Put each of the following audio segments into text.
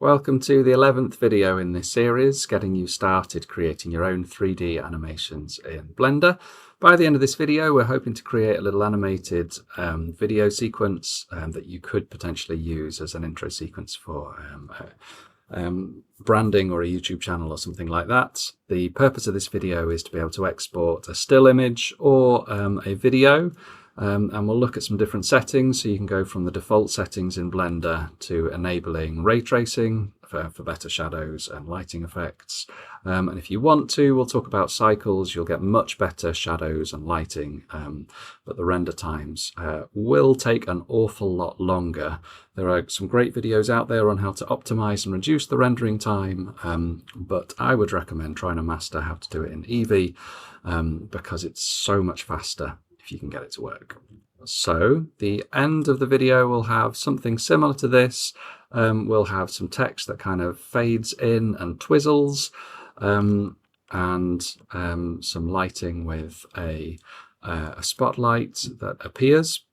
Welcome to the 11th video in this series, getting you started creating your own 3D animations in Blender. By the end of this video, we're hoping to create a little animated video sequence that you could potentially use as an intro sequence for branding or a YouTube channel or something like that. The purpose of this video is to be able to export a still image or a video. And we'll look at some different settings, so you can go from the default settings in Blender to enabling ray tracing for better shadows and lighting effects. And if you want to, we'll talk about cycles. You'll get much better shadows and lighting, but the render times will take an awful lot longer. There are some great videos out there on how to optimize and reduce the rendering time, but I would recommend trying to master how to do it in Eevee because it's so much faster if you can get it to work. So the end of the video will have something similar to this. We'll have some text that kind of fades in and twizzles, and some lighting with a spotlight that appears.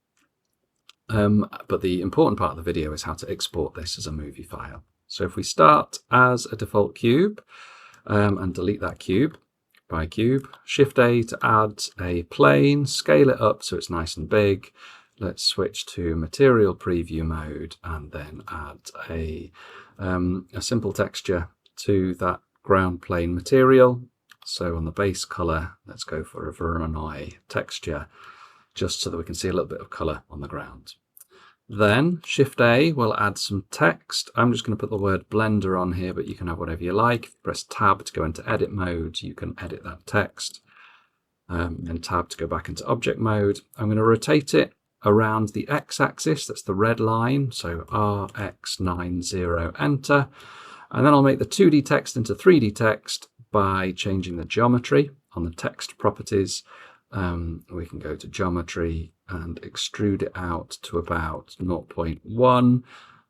But the important part of the video is how to export this as a movie file. So if we start as a default cube and delete that cube, by cube, Shift A to add a plane, scale it up so it's nice and big. Let's switch to material preview mode and then add a simple texture to that ground plane material. So on the base color, let's go for a Voronoi texture, just so that we can see a little bit of color on the ground. Then Shift A will add some text. I'm just going to put the word Blender on here, but you can have whatever you like. If you press Tab to go into edit mode, you can edit that text. And Tab to go back into object mode. I'm going to rotate it around the X-axis, that's the red line, so RX90, enter. And then I'll make the 2D text into 3D text by changing the geometry on the text properties. We can go to geometry and extrude it out to about 0.1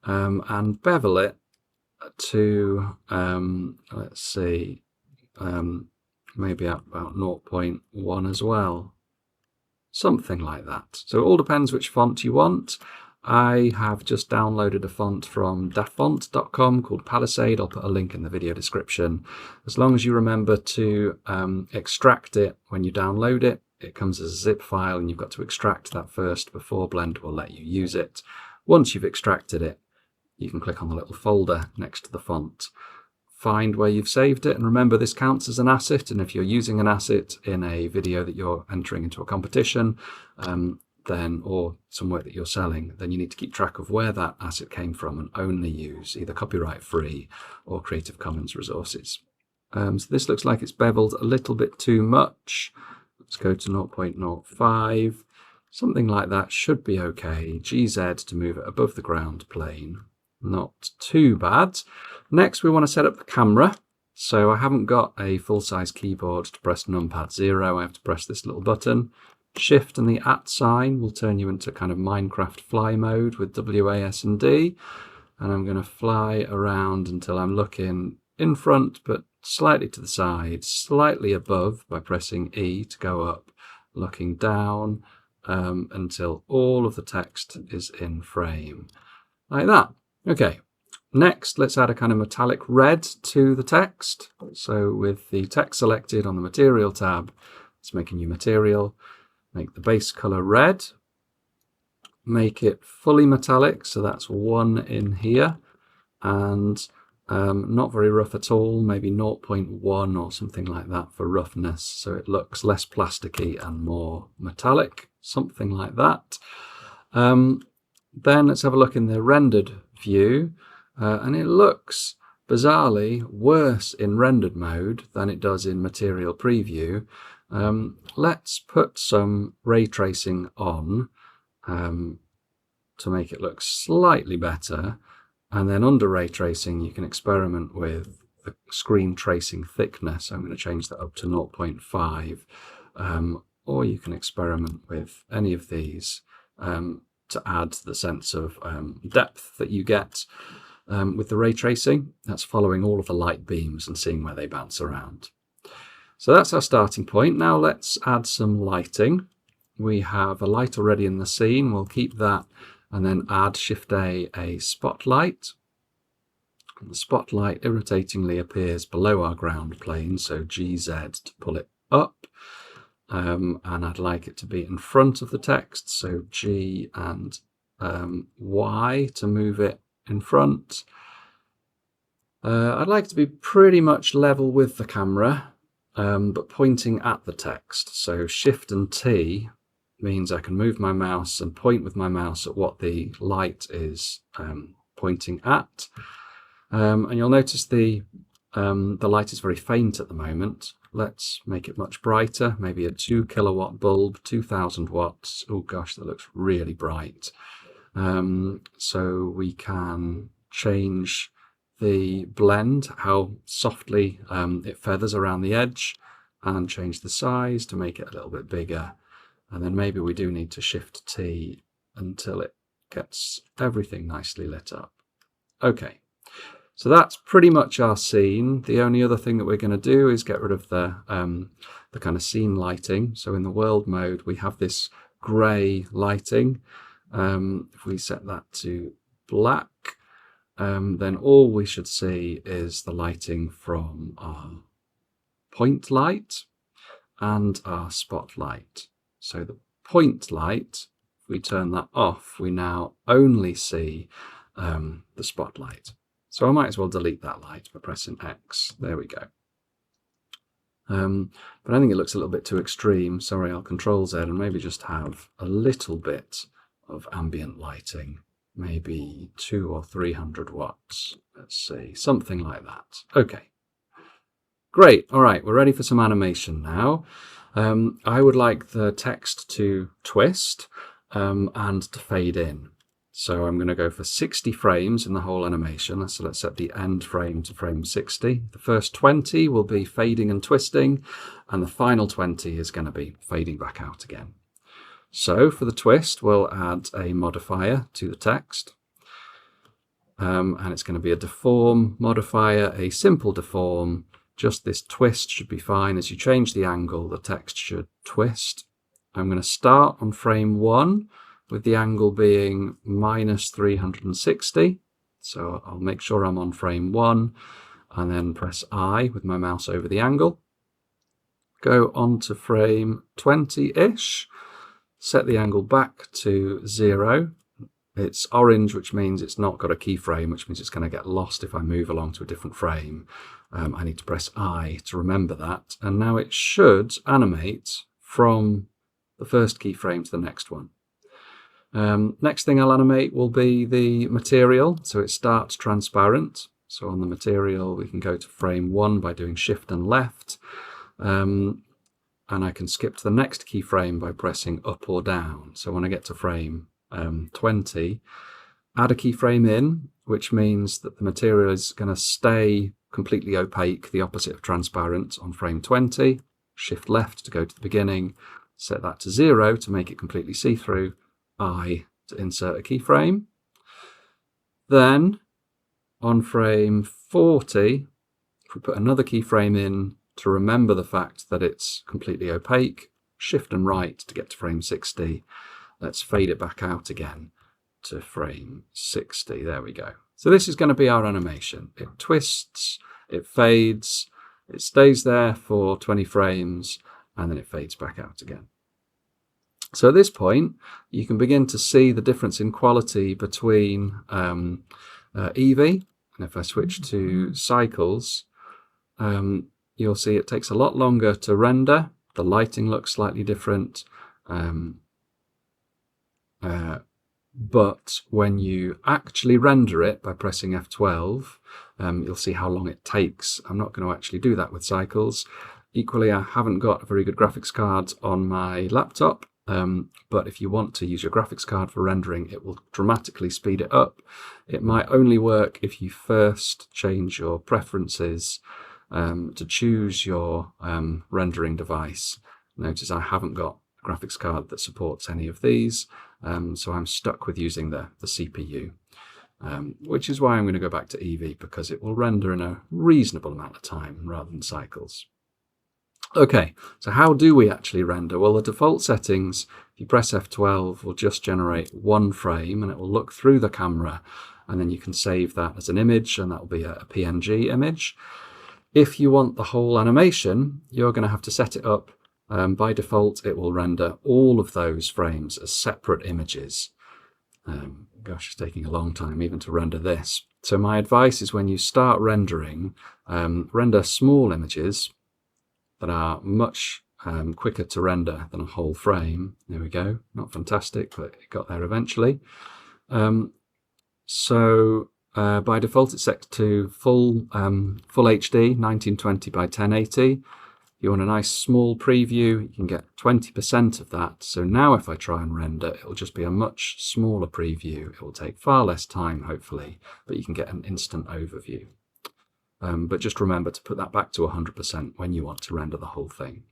and bevel it to, let's see, maybe at about 0.1 as well. Something like that. So it all depends which font you want. I have just downloaded a font from dafont.com called Palisade. I'll put a link in the video description. As long as you remember to extract it when you download it, it comes as a zip file and you've got to extract that first before Blender will let you use it. Once you've extracted it, you can click on the little folder next to the font, find where you've saved it, and remember this counts as an asset, and if you're using an asset in a video that you're entering into a competition, then or some work that you're selling, then you need to keep track of where that asset came from and only use either copyright free or Creative Commons resources. So this looks like it's beveled a little bit too much. Let's go to 0.05. Something like that should be okay. GZ to move it above the ground plane. Not too bad. Next, we want to set up the camera. So I haven't got a full-size keyboard to press numpad 0. I have to press this little button. Shift and the @ sign will turn you into kind of Minecraft fly mode with WASD. And I'm going to fly around until I'm looking in front, but slightly to the side, slightly above by pressing E to go up, looking down until all of the text is in frame, like that. Okay, next let's add a kind of metallic red to the text. So with the text selected on the Material tab, let's make a new material, make the base color red, make it fully metallic, so that's 1 in here, and not very rough at all, maybe 0.1 or something like that for roughness, so it looks less plasticky and more metallic, something like that. Then let's have a look in the rendered view, and it looks bizarrely worse in rendered mode than it does in material preview. Let's put some ray tracing on to make it look slightly better. And then under ray tracing, you can experiment with the screen tracing thickness. I'm going to change that up to 0.5, or you can experiment with any of these to add the sense of depth that you get with the ray tracing. That's following all of the light beams and seeing where they bounce around. So that's our starting point. Now let's add some lighting. We have a light already in the scene. We'll keep that and then add Shift A spotlight. And the spotlight irritatingly appears below our ground plane, so GZ to pull it up. And I'd like it to be in front of the text, so G and Y to move it in front. I'd like it to be pretty much level with the camera, but pointing at the text. So Shift and T means I can move my mouse and point with my mouse at what the light is pointing at. And you'll notice the light is very faint at the moment. Let's make it much brighter, maybe a 2 kilowatt bulb, 2000 watts. Oh gosh, that looks really bright. So we can change the blend, how softly it feathers around the edge, and change the size to make it a little bit bigger. And then maybe we do need to Shift T until it gets everything nicely lit up. Okay. So that's pretty much our scene. The only other thing that we're going to do is get rid of the kind of scene lighting. So in the world mode, we have this grey lighting. If we set that to black, then all we should see is the lighting from our point light and our spotlight. So the point light, if we turn that off, we now only see the spotlight. So I might as well delete that light by pressing X. There we go. But I think it looks a little bit too extreme. Sorry, I'll Control Z and maybe just have a little bit of ambient lighting. Maybe 200 or 300 watts. Let's see, something like that. Okay. Great. All right, we're ready for some animation now. I would like the text to twist and to fade in. So I'm going to go for 60 frames in the whole animation. So let's set the end frame to frame 60. The first 20 will be fading and twisting, and the final 20 is going to be fading back out again. So for the twist, we'll add a modifier to the text. And it's going to be a deform modifier, a simple deform. Just this twist should be fine. As you change the angle, the text should twist. I'm going to start on frame 1. With the angle being -360. So I'll make sure I'm on frame 1 and then press I with my mouse over the angle. Go on to frame 20-ish, set the angle back to 0. It's orange, which means it's not got a keyframe, which means it's going to get lost if I move along to a different frame. I need to press I to remember that. And now it should animate from the first keyframe to the next one. Next thing I'll animate will be the material. So it starts transparent. So on the material, we can go to frame 1 by doing Shift and left. And I can skip to the next keyframe by pressing up or down. So when I get to frame 20, add a keyframe in, which means that the material is going to stay completely opaque, the opposite of transparent, on frame 20. Shift left to go to the beginning. Set that to 0 to make it completely see-through. I to insert a keyframe. Then on frame 40, if we put another keyframe in to remember the fact that it's completely opaque, Shift and right to get to frame 60. Let's fade it back out again to frame 60. There we go. So this is going to be our animation. It twists, it fades, it stays there for 20 frames, and then it fades back out again. So at this point, you can begin to see the difference in quality between Eevee. And if I switch to cycles, you'll see it takes a lot longer to render. The lighting looks slightly different. But when you actually render it by pressing F12, you'll see how long it takes. I'm not going to actually do that with cycles. Equally, I haven't got a very good graphics card on my laptop. But if you want to use your graphics card for rendering, it will dramatically speed it up. It might only work if you first change your preferences to choose your rendering device. Notice I haven't got a graphics card that supports any of these, so I'm stuck with using the CPU, which is why I'm going to go back to Eevee, because it will render in a reasonable amount of time rather than cycles. Okay, so how do we actually render? Well, the default settings, if you press F12, will just generate one frame and it will look through the camera and then you can save that as an image, and that will be a PNG image. If you want the whole animation, you're going to have to set it up. By default, it will render all of those frames as separate images. Gosh, it's taking a long time even to render this. So my advice is, when you start rendering, render small images that are much quicker to render than a whole frame. There we go. Not fantastic, but it got there eventually. By default, it's set to full HD, 1920 by 1080. You want a nice small preview, you can get 20% of that. So now if I try and render, it'll just be a much smaller preview. It will take far less time, hopefully, but you can get an instant overview. But just remember to put that back to 100% when you want to render the whole thing.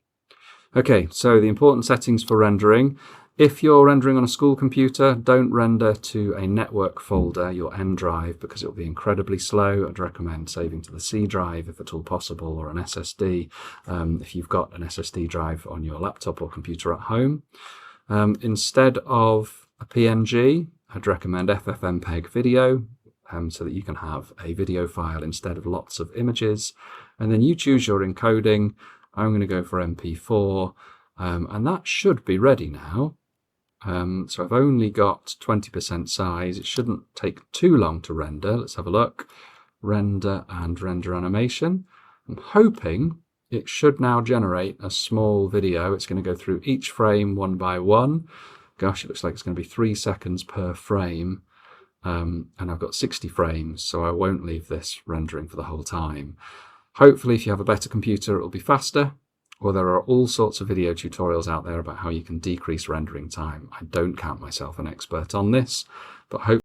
Okay, so the important settings for rendering. If you're rendering on a school computer, don't render to a network folder, your N drive, because it will be incredibly slow. I'd recommend saving to the C drive if at all possible, or an SSD, if you've got an SSD drive on your laptop or computer at home. Instead of a PNG, I'd recommend FFmpeg video, so that you can have a video file instead of lots of images. And then you choose your encoding. I'm going to go for MP4, and that should be ready now. So I've only got 20% size. It shouldn't take too long to render. Let's have a look. Render and render animation. I'm hoping it should now generate a small video. It's going to go through each frame one by one. Gosh, it looks like it's going to be 3 seconds per frame. And I've got 60 frames, so I won't leave this rendering for the whole time. Hopefully, if you have a better computer, it'll be faster. Or there are all sorts of video tutorials out there about how you can decrease rendering time. I don't count myself an expert on this, but hopefully